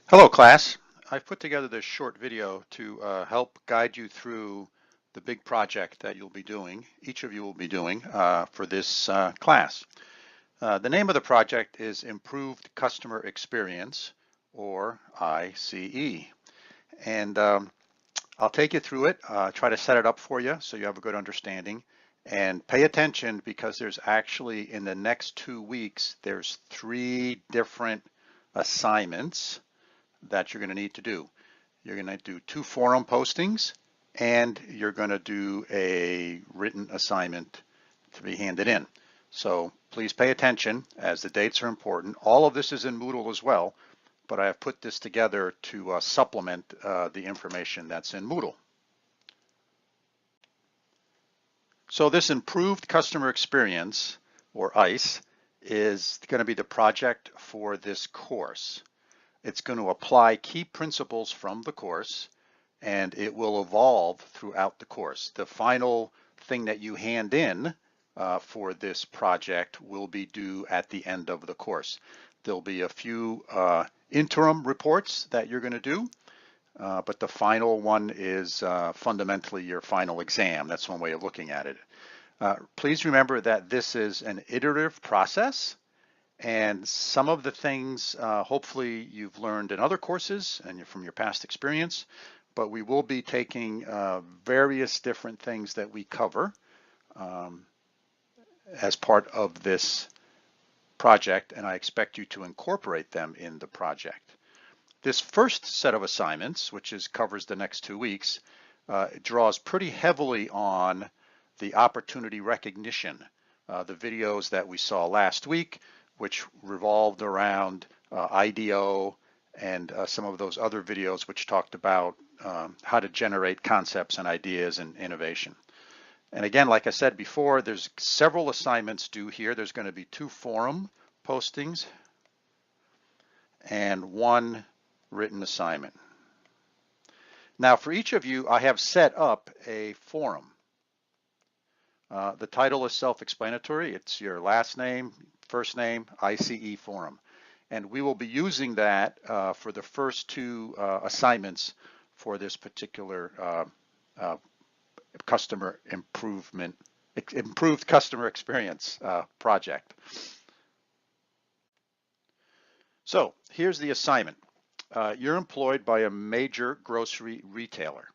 Hello class. I've put together this short video to help guide you through the big project that you'll be doing, each of you will be doing for this class. The name of the project is Improved Customer Experience, or ICE. And I'll take you through it, try to set it up for you so you have a good understanding. And pay attention because there's actually, in the next 2 weeks, there's 3 different assignments that you're going to need to do. You're going to do 2 forum postings and you're going to do a written assignment to be handed in. So please pay attention as the dates are important. All of this is in Moodle as well, but I have put this together to supplement the information that's in Moodle. So this improved customer experience, or ICE, is going to be the project for this course. It's going to apply key principles from the course, and it will evolve throughout the course. The final thing that you hand in for this project will be due at the end of the course. There'll be a few interim reports that you're going to do, but the final one is fundamentally your final exam. That's one way of looking at it. Please remember that this is an iterative process. And some of the things, hopefully you've learned in other courses and from your past experience, but we will be taking various different things that we cover as part of this project, and I expect you to incorporate them in the project. This first set of assignments, which covers the next 2 weeks, draws pretty heavily on the opportunity recognition, the videos that we saw last week, which revolved around IDEO and some of those other videos which talked about how to generate concepts and ideas and innovation. And again, like I said before, there's several assignments due here. There's going to be 2 forum postings and 1 written assignment. Now for each of you, I have set up a forum. The title is self-explanatory. It's your last name, first name, ICE forum. And we will be using that for the first 2 assignments for this particular customer improved customer experience project. So here's the assignment. You're employed by a major grocery retailer,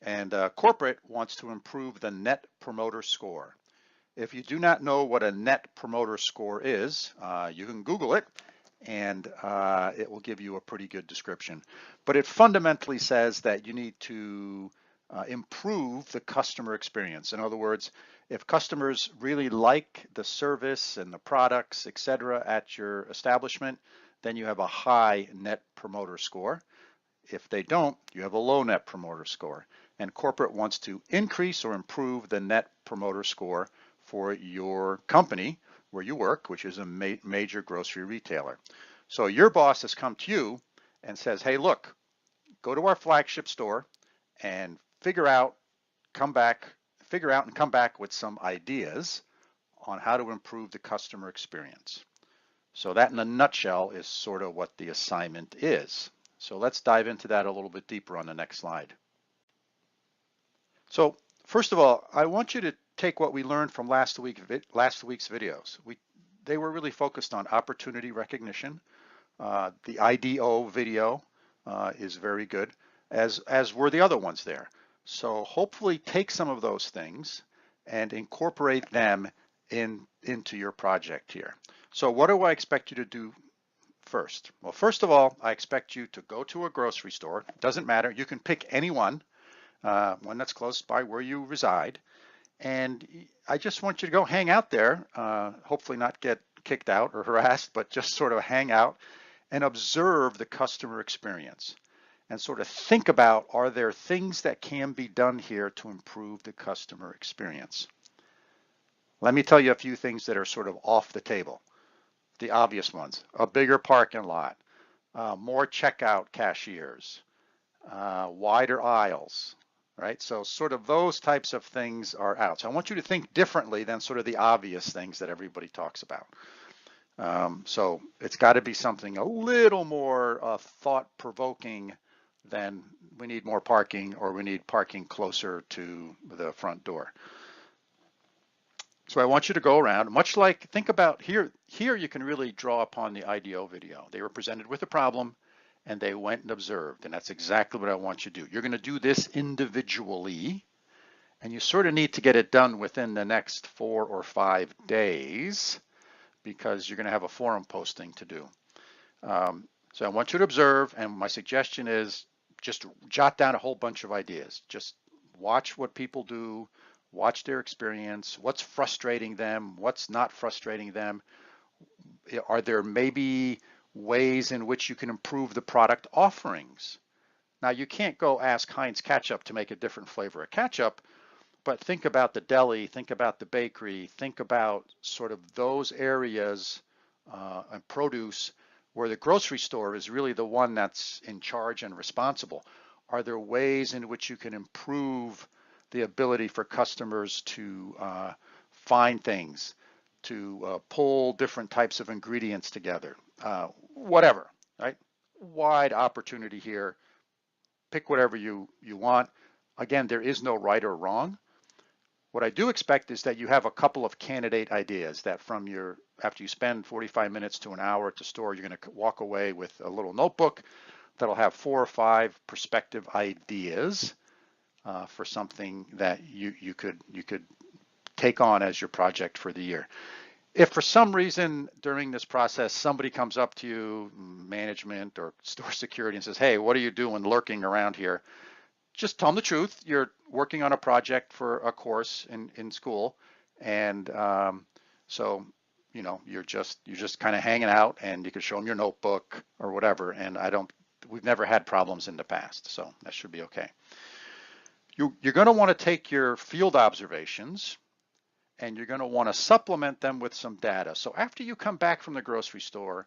and corporate wants to improve the Net Promoter Score. If you do not know what a Net Promoter Score is, you can Google it, and it will give you a pretty good description. But it fundamentally says that you need to improve the customer experience. In other words, if customers really like the service and the products, etc., at your establishment, then you have a high Net Promoter Score. If they don't, you have a low Net Promoter Score. And corporate wants to increase or improve the Net Promoter Score for your company where you work, which is a major grocery retailer. So your boss has come to you and says, hey, look, go to our flagship store and figure out and come back with some ideas on how to improve the customer experience. So that in a nutshell is sort of what the assignment is. So let's dive into that a little bit deeper on the next slide. So first of all, I want you to take what we learned from last week's videos. They were really focused on opportunity recognition. The IDEO video is very good, as were the other ones there. So hopefully take some of those things and incorporate them into your project here. So what do I expect you to do first? Well, first of all, I expect you to go to a grocery store. Doesn't matter. You can pick any one that's close by where you reside. And I just want you to go hang out there, hopefully not get kicked out or harassed, but just sort of hang out and observe the customer experience and sort of think about, are there things that can be done here to improve the customer experience? Let me tell you a few things that are sort of off the table. The obvious ones: a bigger parking lot, more checkout cashiers, wider aisles, right? So sort of those types of things are out. So I want you to think differently than sort of the obvious things that everybody talks about. So it's got to be something a little more thought-provoking than we need more parking or we need parking closer to the front door. So I want you to go around, much like, think about here you can really draw upon the IDEO video. They were presented with a problem and they went and observed, and that's exactly what I want you to do. You're going to do this individually, and you sort of need to get it done within the next 4 or 5 days because you're going to have a forum posting to do. So I want you to observe, and my suggestion is just jot down a whole bunch of ideas. Just watch what people do, watch their experience, what's frustrating them, what's not frustrating them. Are there maybe ways in which you can improve the product offerings? Now, you can't go ask Heinz Ketchup to make a different flavor of ketchup, but think about the deli, think about the bakery, think about sort of those areas and produce where the grocery store is really the one that's in charge and responsible. Are there ways in which you can improve the ability for customers to find things, to pull different types of ingredients together, whatever, right? Wide opportunity here. Pick whatever you want. Again, there is no right or wrong. What I do expect is that you have a couple of candidate ideas that after you spend 45 minutes to an hour at the store, you're going to walk away with a little notebook that'll have 4 or 5 prospective ideas for something that you could take on as your project for the year. If for some reason during this process somebody comes up to you, management or store security, and says, "Hey, what are you doing lurking around here?" Just tell them the truth. You're working on a project for a course in school, and so you're just kind of hanging out, and you can show them your notebook or whatever. And we've never had problems in the past, so that should be okay. You're going to want to take your field observations and you're going to want to supplement them with some data. So after you come back from the grocery store,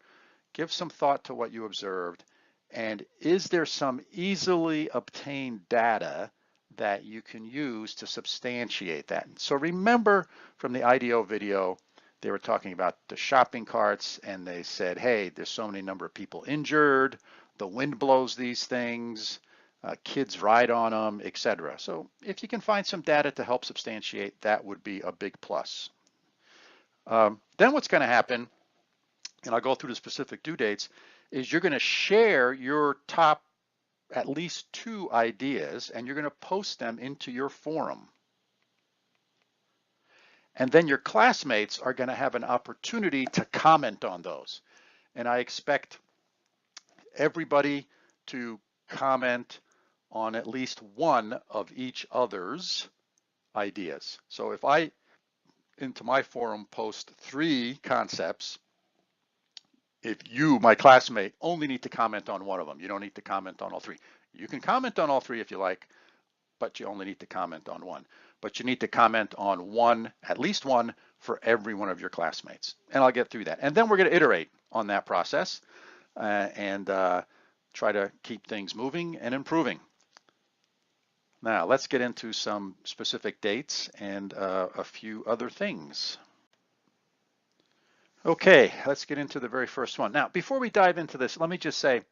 give some thought to what you observed. And is there some easily obtained data that you can use to substantiate that? So remember from the IDEO video, they were talking about the shopping carts and they said, hey, there's so many number of people injured, the wind blows these things, kids ride on them, etc. So if you can find some data to help substantiate, that would be a big plus. Then what's going to happen, and I'll go through the specific due dates, is you're going to share your top at least 2 ideas and you're going to post them into your forum. And then your classmates are going to have an opportunity to comment on those. And I expect everybody to comment on at least one of each other's ideas. So if I, into my forum, post 3 concepts, if you, my classmate, only need to comment on one of them, you don't need to comment on all 3. You can comment on all 3 if you like, but you only need to comment on one. But you need to comment on one, at least one, for every one of your classmates. And I'll get through that. And then we're going to iterate on that process and try to keep things moving and improving. Now let's get into some specific dates and a few other things. Okay, let's get into the very first one. Now, before we dive into this, let me just say,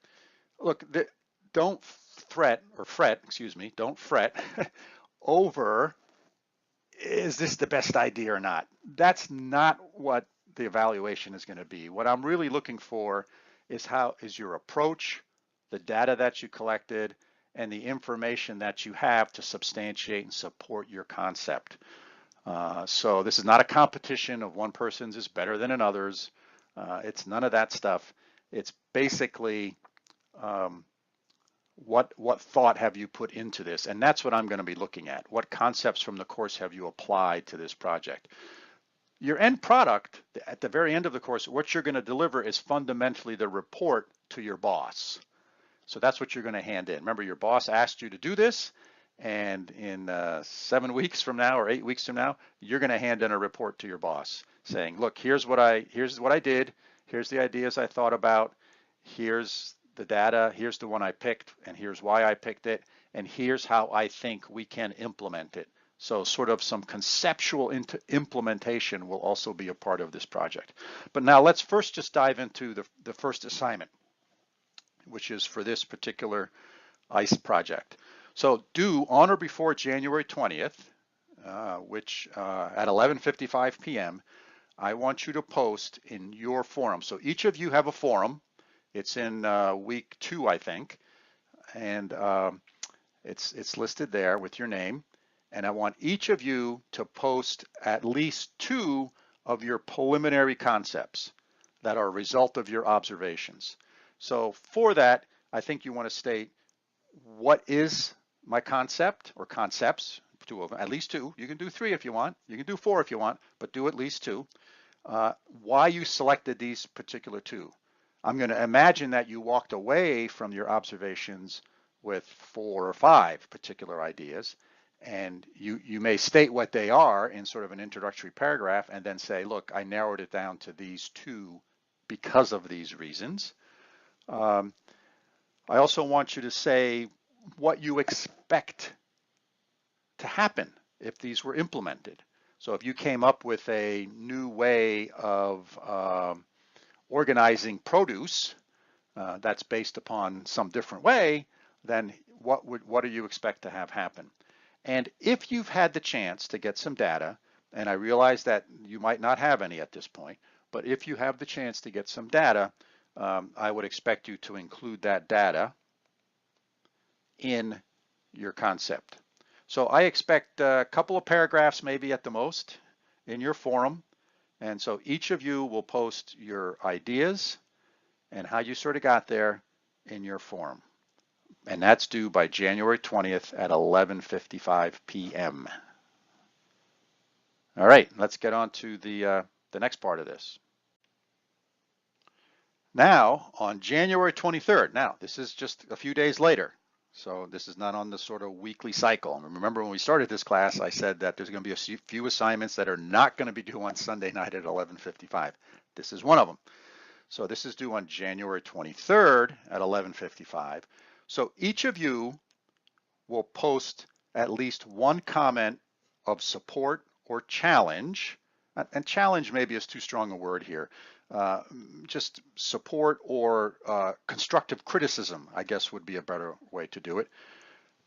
look, don't fret over, is this the best idea or not? That's not what the evaluation is going to be. What I'm really looking for is how is your approach, the data that you collected, and the information that you have to substantiate and support your concept. So this is not a competition of one person's is better than another's. It's none of that stuff. It's basically what thought have you put into this? And that's what I'm going to be looking at. What concepts from the course have you applied to this project? Your end product, at the very end of the course, what you're going to deliver is fundamentally the report to your boss. So that's what you're going to hand in. Remember, your boss asked you to do this, and in 7 weeks from now or 8 weeks from now, you're going to hand in a report to your boss saying, look, here's what I did, here's the ideas I thought about, here's the data, here's the one I picked, and here's why I picked it, and here's how I think we can implement it So sort of some conceptual implementation will also be a part of this project. But now let's first just dive into the first assignment, which is for this particular ICE project. So due on or before January 20th, which at 11:55 p.m., I want you to post in your forum. So each of you have a forum. It's in week 2, I think, and it's listed there with your name. And I want each of you to post at least 2 of your preliminary concepts that are a result of your observations. So for that, I think you want to state, what is my concept or concepts? 2 of them, at least 2. You can do 3 if you want. You can do 4 if you want, but do at least 2. Why you selected these particular 2. I'm going to imagine that you walked away from your observations with 4 or 5 particular ideas, and you may state what they are in sort of an introductory paragraph and then say, look, I narrowed it down to these 2 because of these reasons. I also want you to say what you expect to happen if these were implemented. So if you came up with a new way of organizing produce that's based upon some different way, then what do you expect to have happen? And if you've had the chance to get some data, and I realize that you might not have any at this point, but if you have the chance to get some data, I would expect you to include that data in your concept. So I expect a couple of paragraphs maybe at the most in your forum. And so each of you will post your ideas and how you sort of got there in your forum. And that's due by January 20th at 11:55 p.m. All right, let's get on to the next part of this. Now, on January 23rd, now this is just a few days later, so this is not on the sort of weekly cycle. And remember when we started this class, I said that there's going to be a few assignments that are not going to be due on Sunday night at 11:55. This is one of them. So this is due on January 23rd at 11:55. So each of you will post at least one comment of support or challenge, and challenge maybe is too strong a word here, just support or constructive criticism, I guess would be a better way to do it,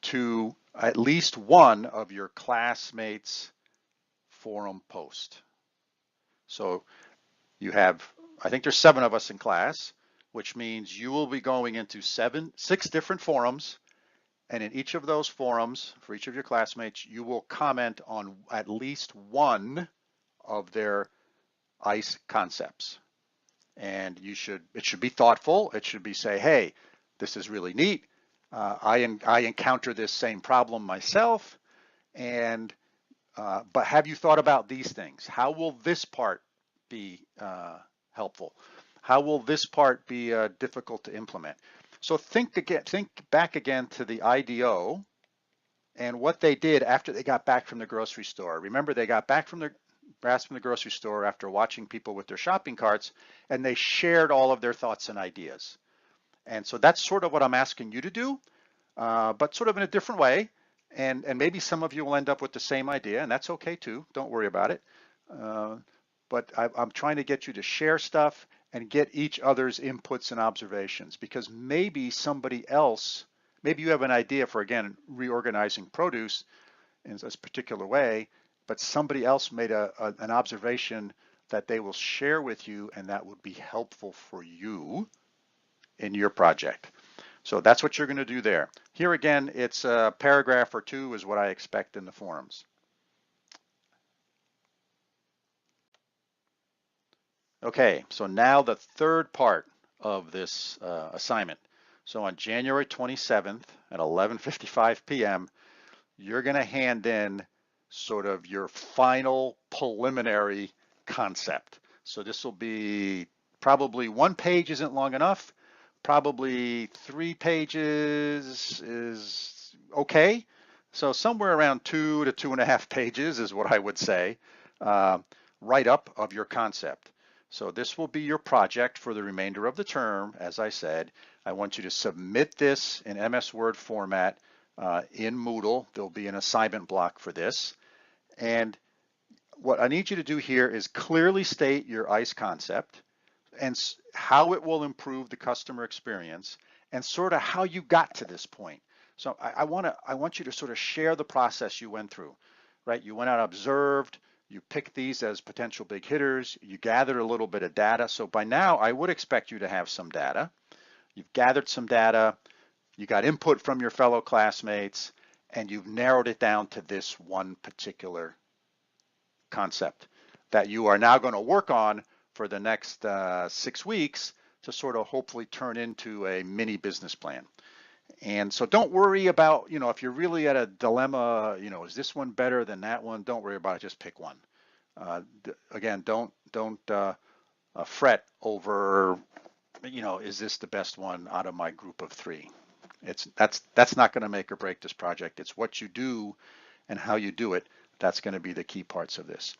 to at least one of your classmates' forum post. So you have, I think there's 7 of us in class, which means you will be going into 6 different forums, and in each of those forums, for each of your classmates, you will comment on at least one of their ICE concepts. And it should be thoughtful. It should be say, hey, this is really neat. I encounter this same problem myself, and but have you thought about these things? How will this part be helpful? How will this part be difficult to implement? So think back again to the IDO and what they did after they got back from the grocery store. Remember, they got back from the grocery store after watching people with their shopping carts, and they shared all of their thoughts and ideas. And so that's sort of what I'm asking you to do, but sort of in a different way. And maybe some of you will end up with the same idea, and that's okay too. Don't worry about it. But I'm trying to get you to share stuff and get each other's inputs and observations, because maybe somebody else, maybe you have an idea for, again, reorganizing produce in this particular way, but somebody else made an observation that they will share with you, and that would be helpful for you in your project. So that's what you're going to do there. Here again, it's a paragraph or 2 is what I expect in the forums. Okay, so now the third part of this assignment. So on January 27th at 11:55 p.m., you're going to hand in sort of your final preliminary concept. So this will be probably 1 page isn't long enough. Probably 3 pages is okay. So somewhere around 2 to 2.5 pages is what I would say, write-up of your concept. So this will be your project for the remainder of the term. As I said, I want you to submit this in MS Word format in Moodle. There'll be an assignment block for this. And what I need you to do here is clearly state your ICE concept and how it will improve the customer experience and sort of how you got to this point. So I want you to sort of share the process you went through, right? You went out, observed, you picked these as potential big hitters, you gathered a little bit of data. So by now I would expect you to have some data. You've gathered some data, you got input from your fellow classmates, and you've narrowed it down to this one particular concept that you are now going to work on for the next 6 weeks to sort of hopefully turn into a mini business plan. And so don't worry about, if you're really at a dilemma, is this one better than that one? Don't worry about it. Just pick one. Again, don't fret over, is this the best one out of my group of 3? That's not going to make or break this project. It's what you do and how you do it. That's going to be the key parts of this.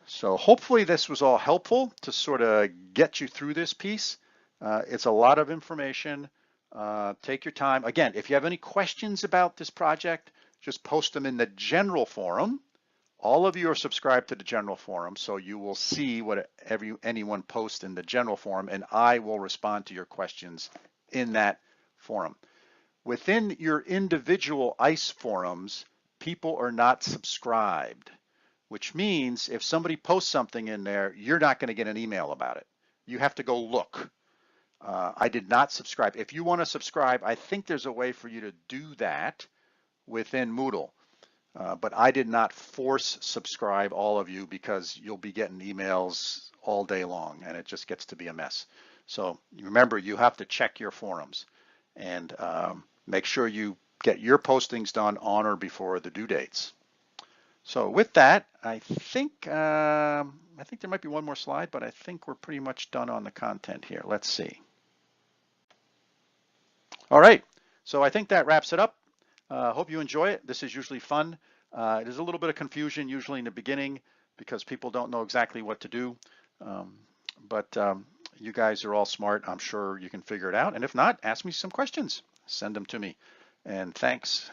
So hopefully this was all helpful to sort of get you through this piece. It's a lot of information. Take your time. Again, if you have any questions about this project, just post them in the general forum. All of you are subscribed to the general forum, so you will see what anyone posts in the general forum, and I will respond to your questions in that forum. Within your individual ICE forums, people are not subscribed, which means if somebody posts something in there, you're not going to get an email about it. You have to go look. I did not subscribe. If you want to subscribe, I think there's a way for you to do that within Moodle. But I did not force subscribe all of you because you'll be getting emails all day long and it just gets to be a mess. So remember, you have to check your forums and make sure you get your postings done on or before the due dates. So with that, I think there might be one more slide, but I think we're pretty much done on the content here. Let's see. All right, so I think that wraps it up. Hope you enjoy it. This is usually fun. There's a little bit of confusion usually in the beginning because people don't know exactly what to do. But you guys are all smart. I'm sure you can figure it out. And if not, ask me some questions. Send them to me. And thanks.